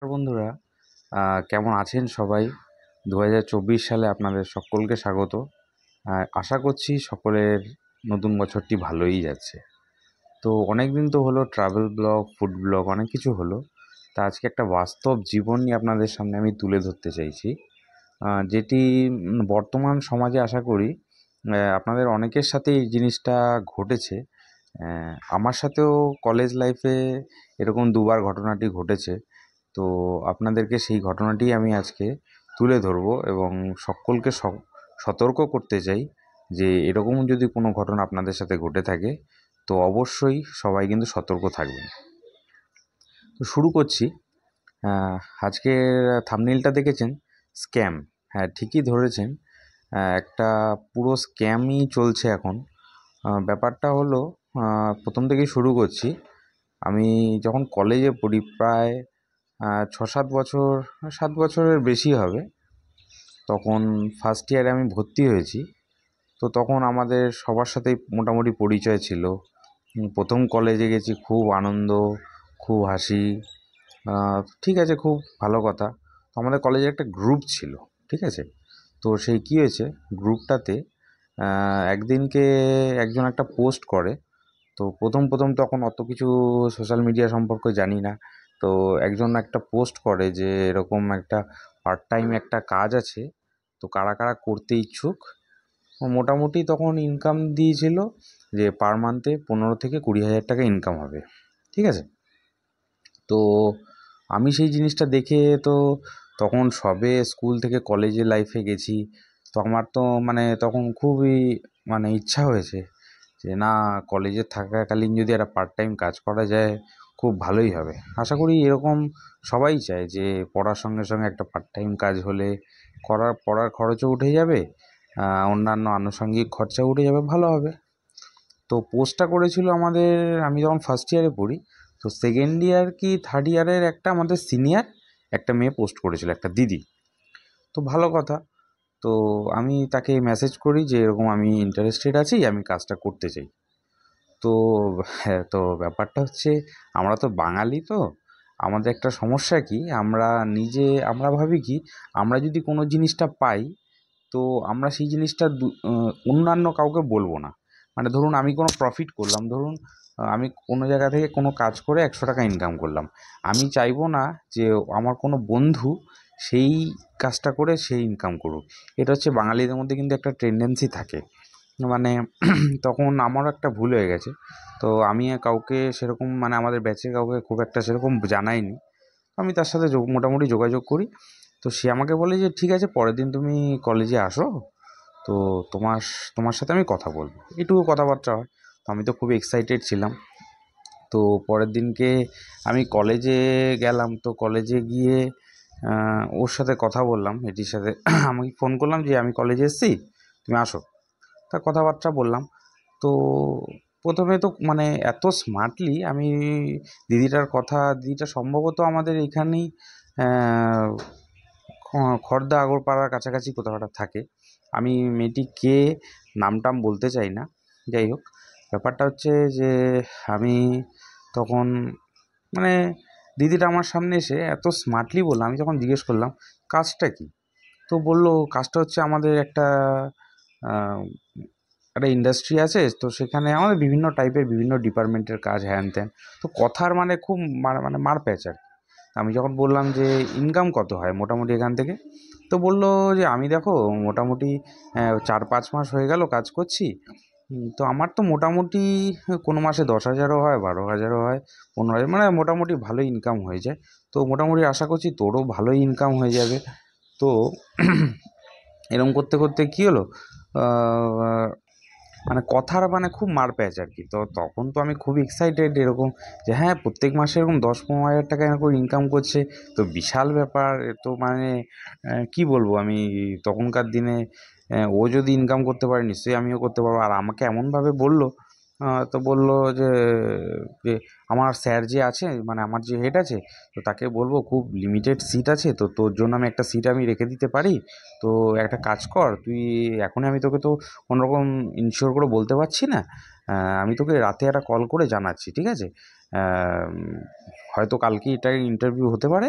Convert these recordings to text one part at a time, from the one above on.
বন্ধুরা, কেমন আছেন সবাই? 2024 সালে আপনাদের সকলকে স্বাগত। আশা করছি সকলের নতুন বছরটি ভালোই যাচ্ছে। তো অনেক দিন তো হলো ট্রাভেল ব্লগ, ফুড ব্লগ অনেক কিছু হলো। তা আজকে একটা বাস্তব জীবন নিয়ে আপনাদের সামনে আমি তুলে ধরতে চাইছি। যেটি বর্তমান সমাজে আশা করি আপনাদের অনেকের সাথেই এই জিনিসটা ঘটেছে। আমার সাথেও কলেজ লাইফে এরকম দুবার ঘটনাটি ঘটেছে। তো আপনাদেরকে সেই ঘটনাটি আমি আজকে তুলে ধরবো এবং সকলকে সতর্ক করতে চাই যে এরকম যদি কোনো ঘটনা আপনাদের সাথে ঘটে থাকে তো অবশ্যই সবাই কিন্তু সতর্ক থাকবেন। তো শুরু করছি। আহ, আজকের থাম্বনেইলটা দেখেছেন, স্ক্যাম। হ্যাঁ, ঠিকই ধরেছেন। একটা পুরো স্ক্যামই চলছে এখন। ব্যাপারটা হলো, প্রথম থেকেই শুরু করছি। আমি যখন কলেজে পড়ি প্রায় 6-7 বছর, 7 বছরের বেশি হবে, তখন ফার্স্ট ইয়ারে আমি ভর্তি হয়েছি। তো তখন আমাদের সবার সাথেই মোটামুটি পরিচয় ছিল। প্রথম কলেজে গেছি, খুব আনন্দ, খুব হাসি। ঠিক আছে, খুব ভালো কথা। তো আমাদের কলেজে একটা গ্রুপ ছিল, ঠিক আছে। তো সেই কী হয়েছে, গ্রুপটাতে একদিনকে একজন একটা পোস্ট করে। তো প্রথম প্রথম তখন অত কিছু সোশ্যাল মিডিয়া সম্পর্কে জানি না। তো একজন একটা পোস্ট করে যে এরকম একটা পার্ট টাইম একটা কাজ আছে, তো কারা কারা করতে ইচ্ছুক। ও মোটামুটি তখন ইনকাম দিয়েছিল যে পার মান্থে 15 থেকে 20 হাজার টাকা ইনকাম হবে, ঠিক আছে। তো আমি সেই জিনিসটা দেখে, তো তখন সবে স্কুল থেকে কলেজে লাইফে গেছি। তো আমার তো মানে তখন খুবই ইচ্ছা হয়েছে যে না, কলেজে থাকাকালীন যদি একটা পার্ট টাইম কাজ করা যায় খুব ভালোই হবে। আশা করি এরকম সবাই চায় যে পড়ার সঙ্গে সঙ্গে একটা পার্ট টাইম কাজ হলে পড়ার খরচও উঠে যাবে, অন্যান্য আনুষঙ্গিক খরচা উঠে যাবে, ভালো হবে। তো পোস্টটা করেছিল আমাদের, আমি যখন ফার্স্ট ইয়ারে পড়ি, তো সেকেন্ড ইয়ার কি থার্ড ইয়ারের একটা আমাদের সিনিয়র একটা মেয়ে পোস্ট করেছিল, একটা দিদি। তো ভালো কথা। তো আমি তাকে মেসেজ করি যে এরকম আমি ইন্টারেস্টেড আছি, আমি কাজটা করতে চাই। তো হ্যাঁ, তো ব্যাপারটা হচ্ছে, আমরা তো বাঙালি, তো আমাদের একটা সমস্যা কি, আমরা ভাবি কি, আমরা যদি কোনো জিনিসটা পাই তো আমরা সেই জিনিসটা অন্যান্য কাউকে বলবো না। মানে ধরুন আমি কোনো প্রফিট করলাম, ধরুন আমি কোনো জায়গা থেকে কোনো কাজ করে 100 টাকা ইনকাম করলাম, আমি চাইবো না যে আমার কোনো বন্ধু সেই কাজটা করে সেই ইনকাম করুক। এটা হচ্ছে বাঙালিদের মধ্যে কিন্তু একটা টেন্ডেন্সি থাকে। মানে তখন আমারও একটা ভুল হয়ে গেছে। তো আমি কাউকে সেরকম, আমাদের ব্যাচের কাউকে খুব একটা সেরকম জানাইনি। আমি তার সাথে মোটামুটি যোগাযোগ করি। তো সে আমাকে বলে যে ঠিক আছে, পরের দিন তুমি কলেজে আসো, তো তোমার সাথে আমি কথা বলবো, এটুকু কথাবার্তা হয়। তো আমি তো খুব এক্সাইটেড ছিলাম। তো পরের দিনকে আমি কলেজে গেলাম। তো কলেজে গিয়ে ওর সাথে কথা বললাম, এটির সাথে আমি ফোন করলাম যে আমি কলেজে এসেছি, তুমি আসো। তা কথাবার্তা বললাম। তো প্রথমে তো এত স্মার্টলি আমি দিদিটা সম্ভবত আমাদের এখানেই খড়দা আগরপাড়ার কাছাকাছি কোথাও একটা থাকে। আমি মেয়েটি কে, নাম টাম বলতে চাই না। যাই হোক, ব্যাপারটা হচ্ছে যে আমি তখন মানে দিদিটা আমার সামনে এসে এত স্মার্টলি বললাম, আমি যখন জিজ্ঞেস করলাম কাজটা কি, তো বললো কাজটা হচ্ছে আমাদের আহ, একটা ইন্ডাস্ট্রি আছে, তো সেখানে আমাদের বিভিন্ন টাইপের বিভিন্ন ডিপার্টমেন্টের কাজ, হ্যান ত্যান। তো কথার খুব মার প্যাচ আর কি। আমি যখন বললাম যে ইনকাম কত হয় মোটামুটি এখান থেকে, তো বললো যে আমি দেখো মোটামুটি 4-5 মাস হয়ে গেল কাজ করছি। তো আমার তো মোটামুটি কোনো মাসে 10,000ও হয়, 12,000ও হয়, 15,000, মোটামুটি ভালোই ইনকাম হয়ে যায়। তো মোটামুটি আশা করছি তোরও ভালোই ইনকাম হয়ে যাবে। তো এরকম করতে করতে কী হলো, আহ, কথার খুব মারপ্যাচ আর কি। তো তখন তো আমি খুব এক্সাইটেড এরকম, যে হ্যাঁ প্রত্যেক মাসে এরকম 10-15 হাজার টাকা এরকম ইনকাম করছে, তো বিশাল ব্যাপার। এ তো কি বলবো আমি, তখনকার দিনে ও যদি ইনকাম করতে পারে নিশ্চয়ই আমিও করতে পারবো। আর আমাকে এমনভাবে বললো, তো বললো যে যে আমার স্যার যে আছে, আমার যে হেড আছে, তো তাকে বলবো খুব লিমিটেড সিট আছে, তো তোর জন্য আমি একটা সিট আমি রেখে দিতে পারি। তো একটা কাজ কর তুই, এখনই আমি তোকে তো কোনোরকম ইনশিওর করে বলতে পারছি না, আমি তোকে রাতে একটা কল করে জানাচ্ছি, ঠিক আছে। হয়তো কালকে এটা ইন্টারভিউ হতে পারে,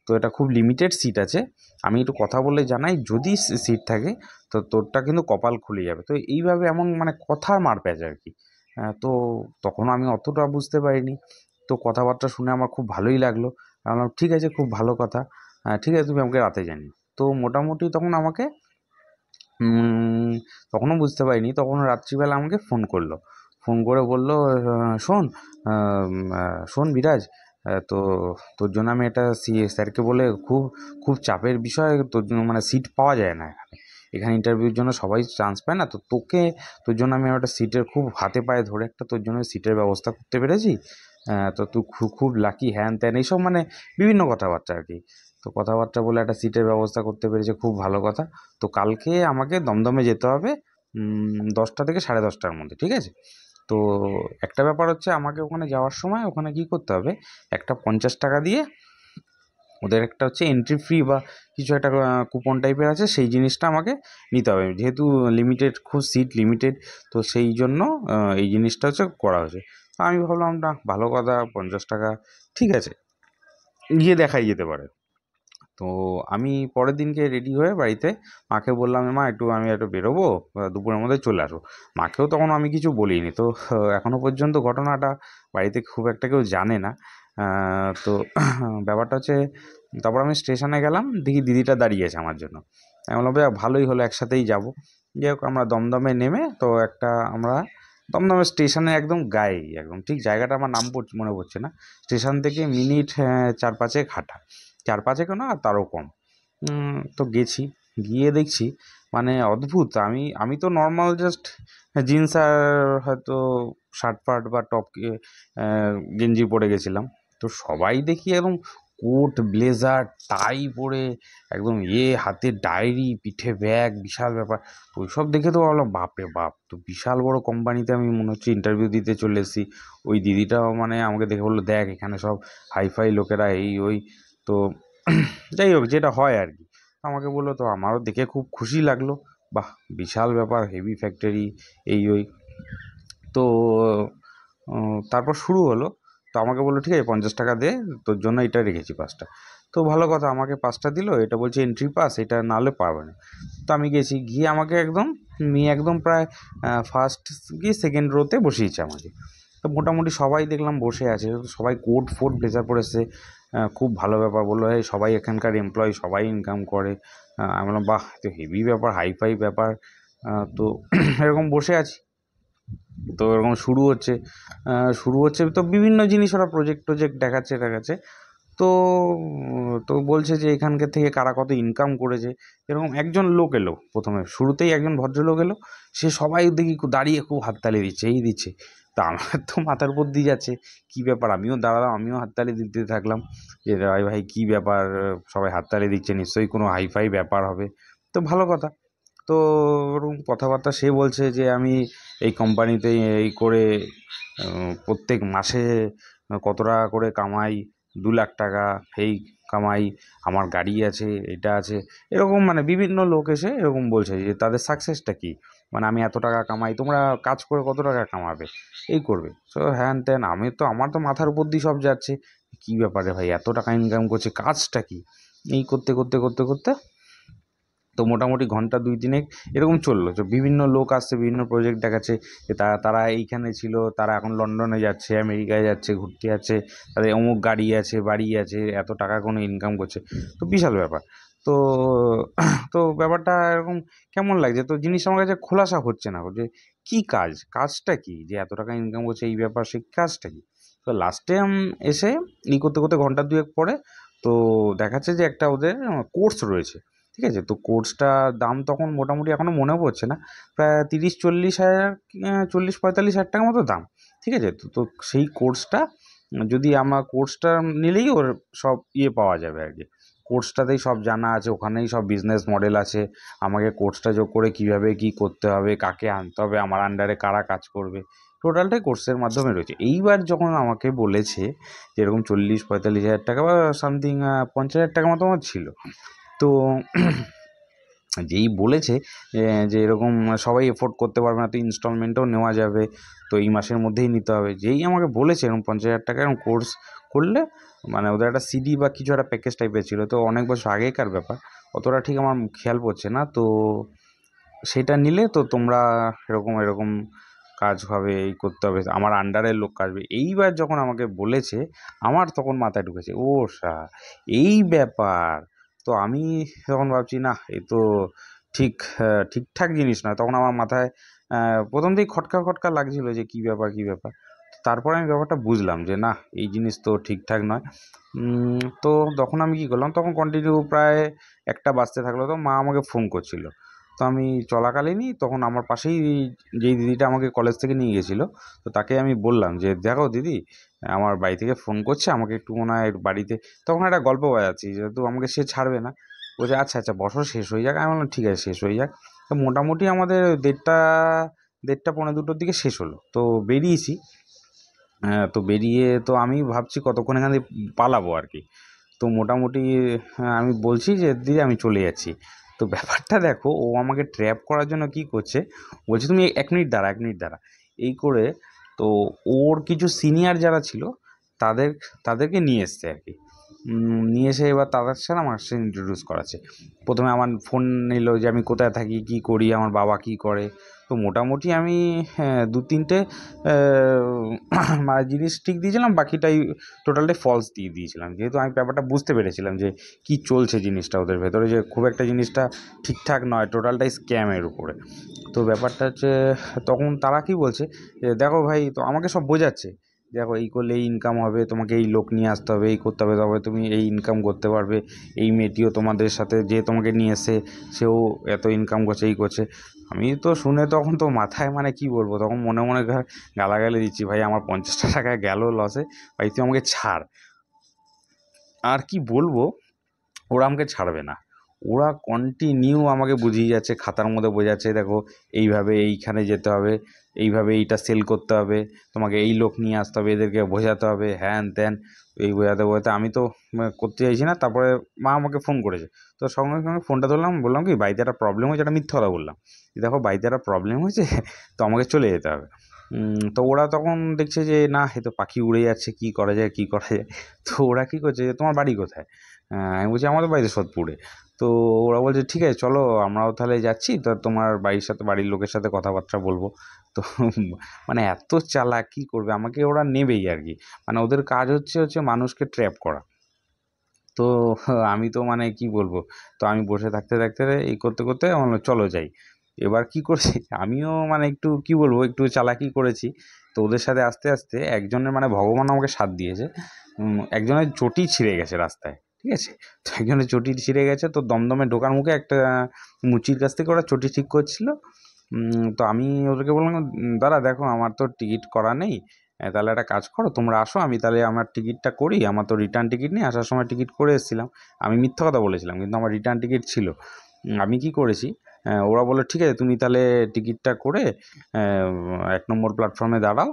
তো এটা খুব লিমিটেড সিট আছে। আমি একটু কথা বলে জানাই, যদি সিট থাকে তো তোরটা কিন্তু কপাল খুলে যাবে। তো এইভাবে এমন মানে কথার মারপ্যাঁচ আর কি। তো তখন আমি অতটা বুঝতে পারিনি। তো কথাবার্তা শুনে আমার খুব ভালোই লাগলো। আমি বললাম, ঠিক আছে, খুব ভালো কথা। ঠিক আছে, তুমি আমাকে রাতে জানিও। তো মোটামুটি তখন আমাকে উম, তখনও বুঝতে পারিনি, তখন রাত্রিবেলা আমাকে ফোন করলো। ফোন করে বললো, শোন, শোন বিরাজ, তো তোর জন্য আমি একটা স্যারকে বলে খুব খুব চাপের বিষয়, তোর জন্য মানে সিট পাওয়া যায় না এখানে। এখানে ইন্টারভিউর জন্য সবাই চান্স পায় না, তো তোর জন্য আমি একটা সিটের খুব হাতে পায়ে ধরে একটা তোর জন্য সিটের ব্যবস্থা করতে পেরেছি। তো তুই খুব খুব লাকি, হ্যান ত্যান এইসব মানে বিভিন্ন কথাবার্তা আর কি। তো কথাবার্তা বলে একটা সিটের ব্যবস্থা করতে পেরেছে, খুব ভালো কথা। তো কালকে আমাকে দমদমে যেতে হবে 10টা থেকে 10:30টার মধ্যে, ঠিক আছে? তো একটা ব্যাপার হচ্ছে, আমাকে ওখানে যাওয়ার সময় ওখানে কী করতে হবে, একটা 50 টাকা দিয়ে ওদের একটা হচ্ছে এন্ট্রি ফি বা কিছু একটা কুপন টাইপের আছে, সেই জিনিসটা আমাকে নিতে হবে, যেহেতু লিমিটেড, খুব সিট লিমিটেড। তো সেই জন্য এই জিনিসটা হচ্ছে করা হয়েছে। তো আমি ভাবলাম, না ভালো কথা, 50 টাকা, ঠিক আছে, গিয়ে দেখাই যেতে পারে। তো আমি পরের দিনকে রেডি হয়ে বাড়িতে মাকে বললাম, মা একটু আমি একটু বেরোবো, দুপুরের মধ্যে চলে আসবো। মাকেও তখন আমি কিছু বলিনি। তো এখনো পর্যন্ত ঘটনাটা বাড়িতে খুব একটা কেউ জানে না। তো ব্যাপারটা হচ্ছে, তারপর আমি স্টেশনে গেলাম, দেখি দিদিটা দাঁড়িয়ে আছে আমার জন্য। আমি বললাম, ভালোই হলো, একসাথেই যাবো। যাই হোক, আমরা দমদমে নেমে তো আমরা দমদমের স্টেশনে একদম গায়ে, একদম ঠিক জায়গাটা আমার নাম মনে পড়ছে না। স্টেশন থেকে মিনিট 4-5 হাঁটা, 4-5 কেন, আর তারও কম। তো গেছি, গিয়ে দেখছি মানে অদ্ভুত। আমি আমি তো নর্মাল জাস্ট জিন্স আর হয়তো শার্ট ফার্ট বা টপ গেঞ্জি পরে গেছিলাম। তো সবাই দেখি একদম কোট ব্লেজার টাই পরে, একদম হাতে ডায়েরি, পিঠে ব্যাগ, বিশাল ব্যাপার। তো ওইসব দেখে তো ভাবলাম, বাপরে বাপ, তো বিশাল বড় কোম্পানিতে আমি মনে হচ্ছে ইন্টারভিউ দিতে চলে এসেছি। ওই দিদিটাও মানে আমাকে দেখে বললো, দেখ এখানে সব হাইফাই লোকেরা, এই ওই। তো যাই হোক, যেটা হয় আর কি। আমাকে বললো, তো আমারও দেখে খুব খুশি লাগলো। বাহ, বিশাল ব্যাপার, হেভি ফ্যাক্টরি, এই ওই। তো তারপর শুরু হলো। তো আমাকে বললো, ঠিক আছে, 50 টাকা দে, তোর জন্য এটা রেখেছি 5টা। তো ভালো কথা, আমাকে 5টা দিল, এটা বলছে এন্ট্রি পাস, এটা না হলে পারবে না। তো আমি গেছি, গিয়ে আমাকে একদম নিয়ে একদম প্রায় ফার্স্ট গিয়ে সেকেন্ড রোতে বসিয়েছে আমাকে। তো মোটামুটি সবাই দেখলাম বসে আছে, সবাই কোট ফোট ব্লেজার পরেছে। খুব ভালো ব্যাপার, বললো, এই সবাই এখানকার এমপ্লয়ি, সবাই ইনকাম করে। আমি বললাম, বাহ, তো হেভি ব্যাপার, হাইফাই ব্যাপার। তো এরকম বসে আছি। তো এরকম শুরু হচ্ছে তো বিভিন্ন জিনিস, ওরা প্রজেক্ট টজেক্ট দেখাচ্ছে। তো তো বলছে যে এখানকার থেকে কারা কত ইনকাম করেছে। এরকম একজন লোক এলো, প্রথমে শুরুতেই একজন ভদ্রলোক এলো। সে সবাই দেখি দাঁড়িয়ে খুব হাততালি দিচ্ছে, এই দিচ্ছে। তা আমার তো মাথার উপর দিয়ে যাচ্ছে, কী ব্যাপার, আমিও দাঁড়ালাম, আমিও হাততালি দিতে থাকলাম। যে ভাই ভাই কী ব্যাপার, সবাই হাততালি দিচ্ছে, নিশ্চয়ই কোনো হাইফাই ব্যাপার হবে। তো ভালো কথা। তো ওরকম কথাবার্তা, সে বলছে যে আমি এই কোম্পানিতে এই করে প্রত্যেক মাসে কত টাকা করে কামাই, 2 লাখ টাকা এই কামাই, আমার গাড়ি আছে, এটা আছে। এরকম মানে বিভিন্ন লোক এসে এরকম বলছে যে তাদের সাকসেসটা কী, মানে আমি এত টাকা কামাই, তোমরা কাজ করে কত টাকা কামাবে, এই করবে। সো হ্যান ত্যান, আমার তো মাথার উপর দিয়ে সব যাচ্ছে, কী ব্যাপারে ভাই, এত টাকা ইনকাম করছে, কাজটা কী, এই করতে করতে করতে করতে তো মোটামুটি ঘন্টা 2-3 এরকম চললো। তো বিভিন্ন লোক আসছে, বিভিন্ন প্রজেক্ট দেখাচ্ছে, যে তারা তারা এইখানে ছিল, তারা এখন লন্ডনে যাচ্ছে, আমেরিকায় যাচ্ছে, ঘুরতে যাচ্ছে, তাদের অমুক গাড়ি আছে, বাড়ি আছে, এত টাকা কোনো ইনকাম করছে। তো বিশাল ব্যাপার। তো তো ব্যাপারটা এরকম কেমন লাগছে, তো জিনিসটা আমার কাছে খোলাসা হচ্ছে না যে কী কাজটা কী, যে এত টাকা ইনকাম করছে, এই ব্যাপার, সেই কাজটা কী। তো লাস্টে এসে করতে করতে ঘন্টা 2 পরে তো দেখাচ্ছে যে একটা ওদের কোর্স রয়েছে, ঠিক আছে? তো কোর্সটার দাম তখন মোটামুটি এখনও মনেও পড়ছে না, প্রায় 30-40 হাজার, 40-45 হাজার টাকা মতো দাম, ঠিক আছে? তো তো সেই কোর্সটা, যদি আমার কোর্সটা নিলেই ওর সব পাওয়া যাবে আর কি। কোর্সটাতেই সব জানা আছে, ওখানেই সব বিজনেস মডেল আছে। আমাকে কোর্সটা যোগ করে কীভাবে কী করতে হবে, কাকে আনতে হবে, আমার আন্ডারে কারা কাজ করবে, টোটালটাই কোর্সের মাধ্যমে রয়েছে। এইবার যখন আমাকে বলেছে যে এরকম 40-45 হাজার টাকা বা সামথিং 50 হাজার টাকা মতো আমার ছিল। তো যেই বলেছে যে এরকম সবাই এফোর্ড করতে পারবে না, তো ইনস্টলমেন্টেও নেওয়া যাবে, তো এই মাসের মধ্যেই নিতে হবে, যেই আমাকে বলেছে এরকম 50,000 টাকা এরকম কোর্স করলে, মানে ওদের একটা সিডি বা কিছু একটা প্যাকেজ টাইপের ছিল, তো অনেক বছর আগেকার ব্যাপার, অতটা ঠিক আমার খেয়াল পড়ছে না, তো সেটা নিলে তো তোমরা এরকম এরকম কাজ হবে, এই করতে হবে, আমার আন্ডারের লোক কাজবে। এইবার যখন আমাকে বলেছে, আমার তখন মাথায় ঢুকেছে, ও এই ব্যাপার। তো আমি তখন ভাবছি, না এ তো ঠিক ঠিকঠাক জিনিস নয়। তখন আমার মাথায় প্রথম থেকেই খটকা খটকা লাগছিল যে কী ব্যাপার কী ব্যাপার। তারপরে আমি ব্যাপারটা বুঝলাম যে না, এই জিনিস তো ঠিকঠাক নয়। তো তখন আমি কী করলাম, তখন কন্টিনিউ প্রায় 1টা বাজতে থাকলো, তো মা আমাকে ফোন করছিল। তো আমি চলাকালীনই তখন আমার পাশেই যেই দিদিটা আমাকে কলেজ থেকে নিয়ে গেছিলো, তো তাকে আমি বললাম যে, দেখো দিদি, আমার বাড়ি থেকে ফোন করছে, আমাকে একটু মনে হয় বাড়িতে, তখন একটা গল্প বাজাচ্ছি, যেহেতু আমাকে সে ছাড়বে না। বলছে আচ্ছা আচ্ছা বসো, শেষ হয়ে যাক। আমি বললাম ঠিক আছে, শেষ হয়ে যাক। তো মোটামুটি আমাদের 1:30 পৌনে 2টোর দিকে শেষ হলো, তো বেরিয়েছি। হ্যাঁ, তো বেরিয়ে তো আমি ভাবছি কতক্ষণ এখান থেকে পালাবো আর কি। তো মোটামুটি আমি বলছি যে দিদি আমি চলে যাচ্ছি। তো ব্যাপারটা দেখো, ও আমাকে ট্র্যাপ করার জন্য কী করছে, বলছে তুমি 1 মিনিট দাঁড়া, 1 মিনিট দাঁড়া, এই করে। তো ওর কিছু সিনিয়র যারা ছিল, তাদের তাদেরকে নিয়ে এসছে আর কি। নিয়ে এসে এবার তাদের সাথে আমার সাথে ইন্ট্রোডিউস করাচ্ছে। প্রথমে আমার ফোন নিল যে আমি কোথায় থাকি, কী করি, আমার বাবা কী করে। তো মোটামুটি আমি 2-3টে মানে জিনিস ঠিক দিয়েছিলাম, বাকিটাই টোটালটাই ফলস দিয়ে দিয়েছিলাম, যেহেতু আমি ব্যাপারটা বুঝতে পেরেছিলাম যে কী চলছে জিনিসটা ওদের ভেতরে, যে খুব একটা জিনিসটা ঠিকঠাক নয়, টোটালটাই স্ক্যামের উপরে। তো ব্যাপারটা হচ্ছে, তখন তারা কি বলছে যে দেখো ভাই, তো আমাকে সব বোঝাচ্ছে, দেখো এই করলে এই ইনকাম হবে, তোমাকে এই লোক নিয়ে আসতে হবে, এই করতে হবে, তবে তুমি এই ইনকাম করতে পারবে। এই মেয়েটিও তোমাদের সাথে, যে তোমাকে নিয়ে এসে, সেও এত ইনকাম করছে, এই করছে। আমি তো শুনে তখন তো মাথায়, মানে কি বলবো, তখন মনে মনে গালাগালি দিচ্ছি, ভাই আমার 50টা টাকা গেল লসে, ভাই তুই আমাকে ছাড়। আর কি বলবো, ওরা আমাকে ছাড়বে না। ওরা কন্টিনিউ আমাকে বুঝিয়ে যাচ্ছে, খাতার মধ্যে বোঝাচ্ছে, দেখো এইভাবে এইখানে যেতে হবে, এইভাবে এইটা সেল করতে হবে, তোমাকে এই লোক নিয়ে আসতে হবে, এদেরকে বোঝাতে হবে, হ্যান ত্যান। এই বোঝাতে বোঝাতে আমি তো করতে চাইছি না। তারপরে মা আমাকে ফোন করেছে, তো সঙ্গে সঙ্গে ফোনটা ধরলাম, বললাম কি বাড়িতে একটা প্রবলেম হয়েছে, একটা মিথ্যে কথা বললাম, দেখো বাড়িতে একটা প্রবলেম হয়েছে, তো আমাকে চলে যেতে হবে। তো ওরা তখন দেখছে যে না, এ তো পাখি উড়ে যাচ্ছে, কী করা যায় কী করা যায়। তো ওরা কী করছে, যে তোমার বাড়ি কোথায়? আমি বলছি আমাদের বাড়ি তো সোদপুরে। তো ওরা বলছে ঠিক আছে চলো, আমরাও তাহলে যাচ্ছি, তো তোমার বাড়ির সাথে, বাড়ির লোকের সাথে কথাবার্তা বলবো। তো মানে এত চালাক, কী করবে, আমাকে ওরা নেবেই আর কি। মানে ওদের কাজ হচ্ছে মানুষকে ট্র্যাপ করা। তো আমি তো মানে কি বলবো, তো আমি বসে থাকতে থাকতে এই করতে করতে আমার বললো, চলো যাই। এবার কি করছি, আমিও মানে একটু কি বলবো, একটু চালাকি করেছি। তো ওদের সাথে আস্তে আস্তে একজনের, মানে ভগবান আমাকে সাথ দিয়েছে, একজনের চটি ছিঁড়ে গেছে রাস্তায়, ঠিক আছে। তো একজনের চটি ছিঁড়ে গেছে, তো দমদমে ঢোকার মুখে একটা মুচির কাছ থেকে ওরা চটি ঠিক করছিল। তো আমি ওদেরকে বললাম, দাদা দেখো আমার তো টিকিট করা নেই, তাহলে একটা কাজ করো, তোমরা আসো, আমি তাহলে আমার টিকিটটা করি, আমার তো রিটার্ন টিকিট নেই, আসার সময় টিকিট করে এসেছিলাম। আমি মিথ্যা কথা বলেছিলাম, কিন্তু আমার রিটার্ন টিকিট ছিল। আমি কি করেছি, ওরা বললো ঠিক আছে তুমি তাহলে টিকিটটা করে 1 নম্বর প্ল্যাটফর্মে দাঁড়াও,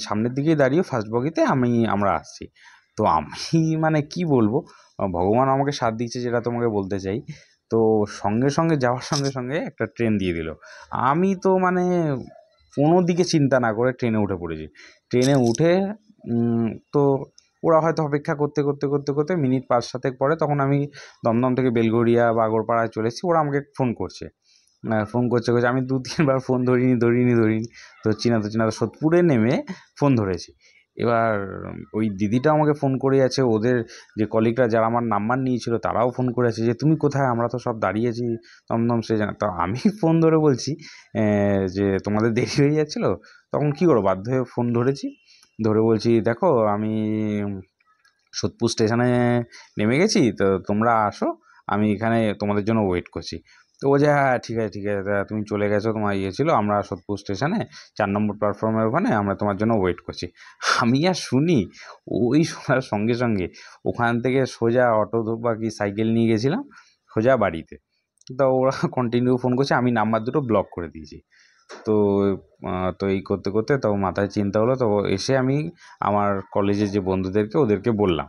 সামনের দিকেই দাঁড়িয়ে ফার্স্ট বগিতে, আমরা আসছি। তো আমি মানে কি বলবো, ভগবান আমাকে সাথ দিয়েছে, যেটা তোমাকে বলতে চাই। তো সঙ্গে সঙ্গে যাওয়ার সঙ্গে সঙ্গে একটা ট্রেন দিয়ে দিল। আমি তো মানে কোনো দিকে চিন্তা না করে ট্রেনে উঠে পড়েছি। ট্রেনে উঠে তো ওরা হয়তো অপেক্ষা করতে করতে করতে করতে মিনিট 5-7 পরে তখন আমি দমদম থেকে বেলঘরিয়া বা আগরপাড়ায় চলে এসেছি। ওরা আমাকে ফোন করছে, ফোন করছে করছে, আমি 2-3 বার ফোন ধরিনি। তো সোদপুরে নেমে ফোন ধরেছি। এবার ওই দিদিটা আমাকে ফোন করে আছে, ওদের যে কলিগরা যারা আমার নাম্বার নিয়েছিল তারাও ফোন করে আছে যে তুমি কোথায়, আমরা তো সব দাঁড়িয়েছি দমদম স্টেশনে। তো আমি ফোন ধরে বলছি যে তোমাদের দেরি হয়ে যাচ্ছিলো। তখন কী করবো, বাধ্য হয়ে ফোন ধরেছি, ধরে বলছি দেখো আমি সোদপুর স্টেশনে নেমে গেছি, তো তোমরা আসো, আমি এখানে তোমাদের জন্য ওয়েট করছি। তো বলছে হ্যাঁ ঠিক আছে ঠিক আছে, তা তুমি চলে গেছো, তোমার ইয়ে ছিল, আমরা সোদপুর স্টেশনে 4 নম্বর প্ল্যাটফর্মের ওখানে আমরা তোমার জন্য ওয়েট করছি। আমি আর শুনি, ওই শোনার সঙ্গে সঙ্গে ওখান থেকে সোজা অটো বা কি সাইকেল নিয়ে গেছিলাম সোজা বাড়িতে। তো ওরা কন্টিনিউ ফোন করছে, আমি নাম্বার দুটো ব্লক করে দিয়েছি। তো তো এই করতে করতে তো মাথায় চিন্তা হলো, তো এসে আমি আমার কলেজের যে বন্ধুদেরকে ওদেরকে বললাম।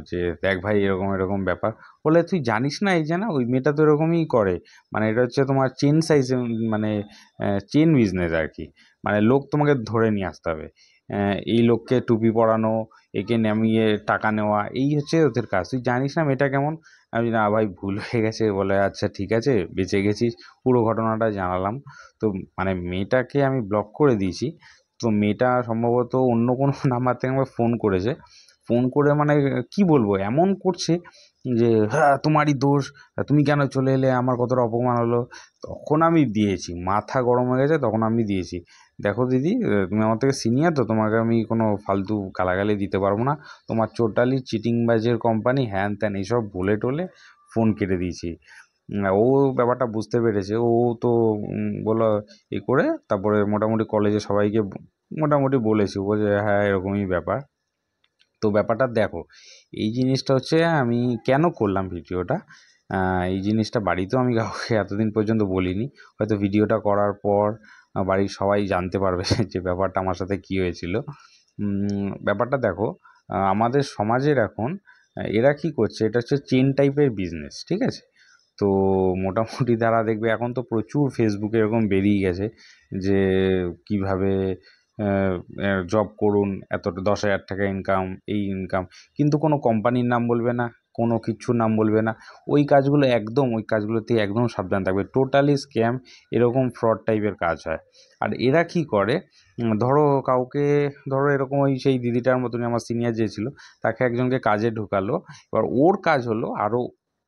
যে দেখ ভাই এরকম এরকম ব্যাপার। বলে তুই জানিস না এই যে না ওই মেয়েটা তো এরকমই করে, মানে এটা হচ্ছে তোমার চেন সাইজে, মানে চেন বিজনেস আর কি। মানে লোক তোমাকে ধরে নিয়ে আসতে হবে, এই লোককে টুপি পরানো, একে নামিয়ে টাকা নেওয়া, এই হচ্ছে ওদের কাজ। তুই জানিস না মেয়েটা কেমন? আমি না ভাই ভুল হয়ে গেছে। বলে আচ্ছা ঠিক আছে, বেঁচে গেছিস। পুরো ঘটনাটা জানালাম। তো মানে মেয়েটাকে আমি ব্লক করে দিয়েছি। তো মেয়েটা সম্ভবত অন্য কোনো নাম্বার থেকে আমাকে ফোন করেছে। ফোন করে মানে কি বলবো, এমন করছে যে হ্যাঁ তোমারই দোষ, তুমি কেন চলে এলে, আমার কতটা অপমান হলো। তখন আমি দিয়েছি, মাথা গরম হয়ে গেছে, তখন আমি দিয়েছি, দেখো দিদি তুমি আমার থেকে সিনিয়র, তো তোমাকে আমি কোনো ফালতু গালাগালি দিতে পারবো না। তোমার টোটালি চিটিংবাজের কোম্পানি, হ্যান ত্যান এইসব বলে টোলে ফোন কেটে দিয়েছি। ও ব্যাপারটা বুঝতে পেরেছে। ও তো বললো এ করে, তারপরে মোটামুটি কলেজে সবাইকে মোটামুটি বলেছি, ও যে হ্যাঁ এরকমই ব্যাপার। তো ব্যাপারটা দেখো, এই জিনিসটা হচ্ছে আমি কেন করলাম ভিডিওটা। এই জিনিসটা বাড়িতেও আমি কাউকে এতদিন পর্যন্ত বলিনি। হয়তো ভিডিওটা করার পর বাড়ির সবাই জানতে পারবে যে ব্যাপারটা আমার সাথে কী হয়েছিল। ব্যাপারটা দেখো, আমাদের সমাজের এখন এরা কি করছে, এটা হচ্ছে চেন টাইপের বিজনেস, ঠিক আছে? তো মোটামুটি তারা দেখবে এখন তো প্রচুর ফেসবুকে এরকম বেরিয়ে গেছে যে কিভাবে জব করুন, এত 10,000 টাকা ইনকাম, এই ইনকাম, কিন্তু কোনো কোম্পানির নাম বলবে না, কোনো কিছুর নাম বলবে না। ওই কাজগুলো একদম, ওই কাজগুলোতে একদম সাবধান থাকবে, টোটালি স্ক্যাম, এরকম ফ্রড টাইপের কাজ হয়। আর এরা কি করে, ধরো কাউকে, ধরো এরকম ওই সেই দিদিটার মতনই আমার সিনিয়র যে ছিল, তাকে একজনকে কাজে ঢোকালো। এবার ওর কাজ হলো আরও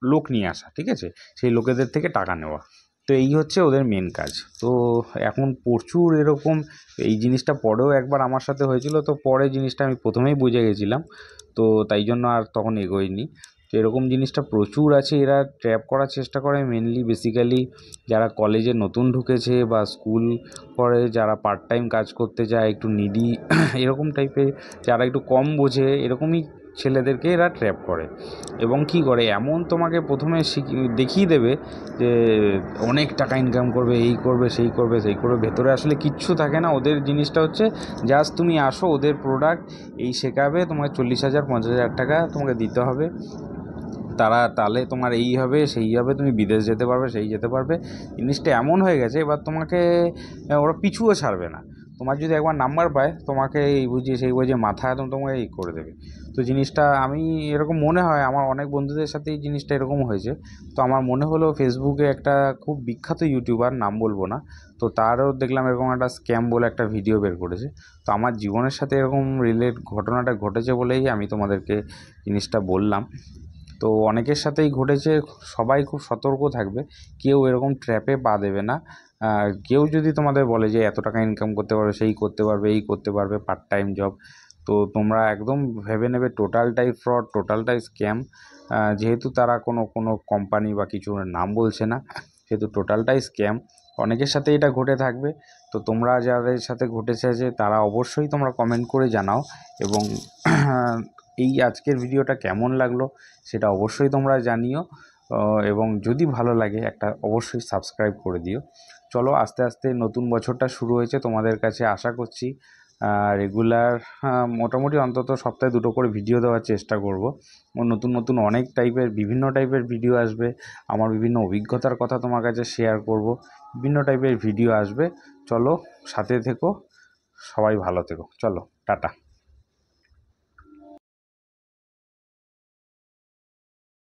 লোক নিয়ে আসা, ঠিক আছে? সেই লোকেদের থেকে টাকা নেওয়া। তো এই হচ্ছে ওদের মেন কাজ। তো এখন প্রচুর এরকম, এই জিনিসটা পরেও একবার আমার সাথে হয়েছিল, তো পরে জিনিসটা আমি প্রথমেই বুঝে গেছিলাম। তো তাই জন্য আর তখন এগোইনি। তো এরকম জিনিসটা প্রচুর আছে, এরা ট্র্যাপ করার চেষ্টা করে মেনলি বেসিক্যালি যারা কলেজে নতুন ঢুকেছে বা স্কুল করে, যারা পার্ট টাইম কাজ করতে যায়, একটু নিডি এরকম টাইপের, যারা একটু কম বোঝে, এরকমই ছেলেদেরকে এরা ট্র্যাপ করে। এবং কি করে, এমন তোমাকে প্রথমে দেখিয়ে দেবে যে অনেক টাকা ইনকাম করবে, এই করবে, সেই করবে, সেই করবে, ভেতরে আসলে কিচ্ছু থাকে না। ওদের জিনিসটা হচ্ছে জাস্ট তুমি আসো, ওদের প্রোডাক্ট এই শেখাবে, তোমাকে 40,000 50,000 টাকা তোমাকে দিতে হবে, তারা তাহলে তোমার এই হবে সেই হবে, তুমি বিদেশ যেতে পারবে, সেই যেতে পারবে। জিনিসটা এমন হয়ে গেছে, এবার তোমাকে ওরা পিছুও ছাড়বে না। তোমার যদি একবার নাম্বার পায়, তোমাকে এই বুঝিয়ে সেই বুঝিয়ে মাথা একদম তোমাকে এই করে দেবে। তো জিনিসটা আমি এরকম মনে হয়, আমার অনেক বন্ধুদের সাথে এই জিনিসটা এরকম হয়েছে। তো আমার মনে হলো ফেসবুকে একটা খুব বিখ্যাত ইউটিউবার, নাম বলবো না, তো তারও দেখলাম এরকম একটা স্ক্যাম বলে একটা ভিডিও বের করেছে। তো আমার জীবনের সাথে এরকম ঘটনাটা ঘটেছে বলেই আমি তোমাদেরকে জিনিসটা বললাম। তো অনেকের সাথেই ঘটেছে, সবাই খুব সতর্ক থাকবে, কেউ এরকম ট্র্যাপে পা দেবে না। কেউ যদি তোমাদের বলে যে এত টাকা ইনকাম করতে পারবে, সেই করতে পারবে, এই করতে পারবে, পার্ট টাইম জব, তো তোমরা একদম ভেবে নেবে টোটালটাই ফ্রড, টোটালটাই স্ক্যাম। যেহেতু তারা কোনো কোনো কোম্পানি বা কিছুর নাম বলছে না, সেহেতু টোটালটাই স্ক্যাম। অনেকের সাথে এটা ঘটে থাকবে। তো তোমরা যাদের সাথে ঘটেছে যে তারা অবশ্যই তোমরা কমেন্ট করে জানাও। এবং এই আজকের ভিডিওটা কেমন লাগলো সেটা অবশ্যই তোমরা জানিও। এবং যদি ভালো লাগে একটা অবশ্যই সাবস্ক্রাইব করে দিও। চলো আস্তে আস্তে নতুন বছরটা শুরু হয়েছে, তোমাদের কাছে আশা করছি রেগুলার মোটামুটি অন্তত সপ্তাহে 2টো করে ভিডিও দেওয়ার চেষ্টা করব। নতুন নতুন অনেক টাইপের, বিভিন্ন টাইপের ভিডিও আসবে। আমার বিভিন্ন অভিজ্ঞতার কথা তোমার কাছে শেয়ার করব, বিভিন্ন টাইপের ভিডিও আসবে। চলো সাথে থেকো, সবাই ভালো থেকো, চলো টাটা।